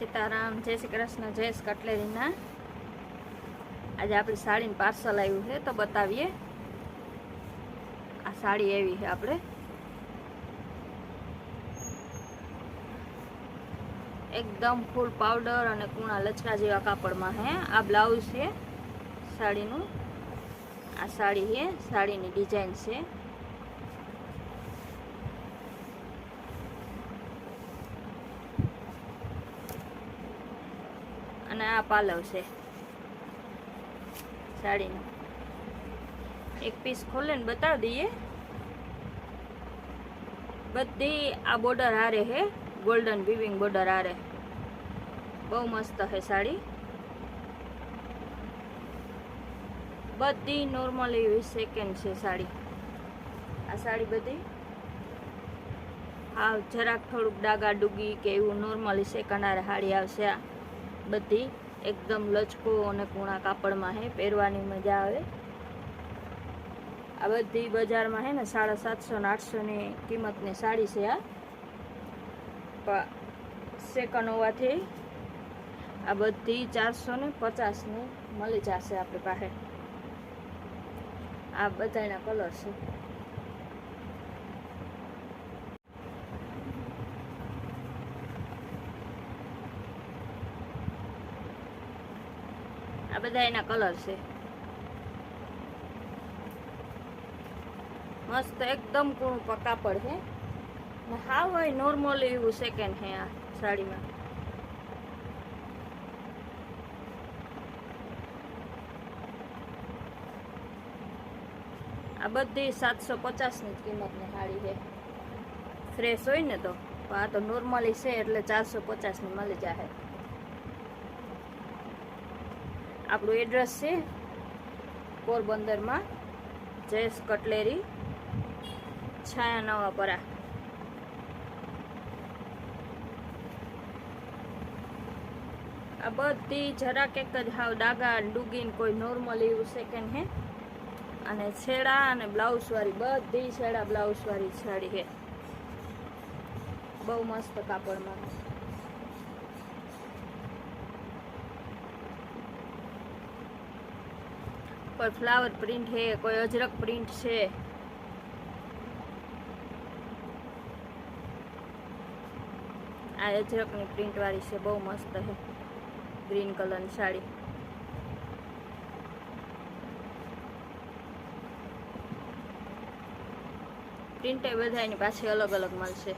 સીતારામ, જય શ્રી કૃષ્ણ, જયેશ કટલેરીના આજે આપણી સાડીનું પાર્સલ આવ્યું છે તો બતાવીએ. આ સાડી એવી છે આપણે એકદમ ફૂલ પાવડર અને કૂણા લચકા જેવા કાપડમાં હે. આ બ્લાઉઝ છે સાડીનું. આ સાડી છે, સાડીની ડિઝાઇન છે. અને આ પાલવ છે સાડીનો. એક પીસ ખોલીને બતાવી દઈએ. બધી આ બોર્ડર હારે છે, ગોલ્ડન વીવિંગ બોર્ડર હારે. બહુ મસ્ત છે સાડી. બધી નોર્મલી સેકન્ડ છે સાડી. આ સાડી બધી હા જરાક થોડુંક ડાગા ડૂગી કે એવું નોર્મલી સેકન્ડ હારે સાડી આવશે. આ બધી એકદમ લચકો અને કૂણા કાપડમાં છે, પહેરવાની મજા આવે. આ બધી બજારમાં છે ને 750 ને 800 ની કિંમતની સાડી છે. આ સેકન્ડ હોવાથી આ બધી 450 ની મળી જશે આપણી પાસે. આ બધાના કલર છે. આ બધા એના કલર છે. મસ્ત એકદમ કૂણું કાપડ છે. હા હોય નોર્મલી એવું સેકન્ડ છે આ સાડીમાં. આ બધી 750 ની કિંમતની સાડી છે. ફ્રેશ હોય ને તો આ તો નોર્મલી છે એટલે 450 ની મળી જાય. આપણું એડ્રેસ છે પોરબંદરમાં, જયેશ કટલેરી, છાયા નવાપરા. આ બધી જરાક એક જ હાવ ડાગા ડૂગીન કોઈ નોર્મલી એવું સેકન્ડ હે. અને છેડા અને બ્લાઉઝ વાળી બધી છેડા બ્લાઉઝ વાળી સાડી છે. બહુ મસ્ત કાપડમાં. કોઈ ફ્લાવર પ્રિન્ટ છે, કોઈ અજરક પ્રિન્ટ છે. આ અજરકની પ્રિન્ટ વાળી છે, બહુ મસ્ત છે. ગ્રીન કલરની સાડી. પ્રિન્ટ એ બધાની પાછી અલગ અલગ મળશે.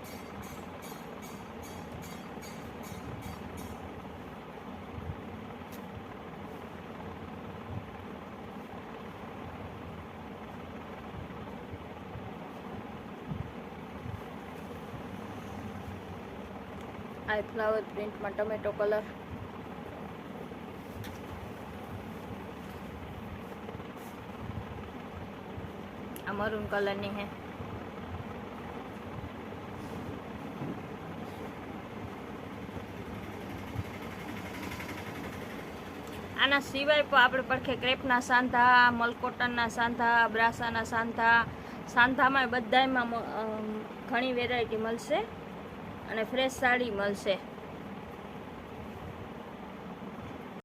આ ફ્લાવર પ્રિન્ટમાં ટમેટો કલર. આ મરૂન કલરની હે. આના સિવાય પણ આપણે પડખે ક્રેપના સાંધા, મલકોટનના સાંધા, બ્રાસાના સાંધા. સાંધામાં બધામાં ઘણી વેરાયટી મળશે અને ફ્રેશ સાડી મળશે.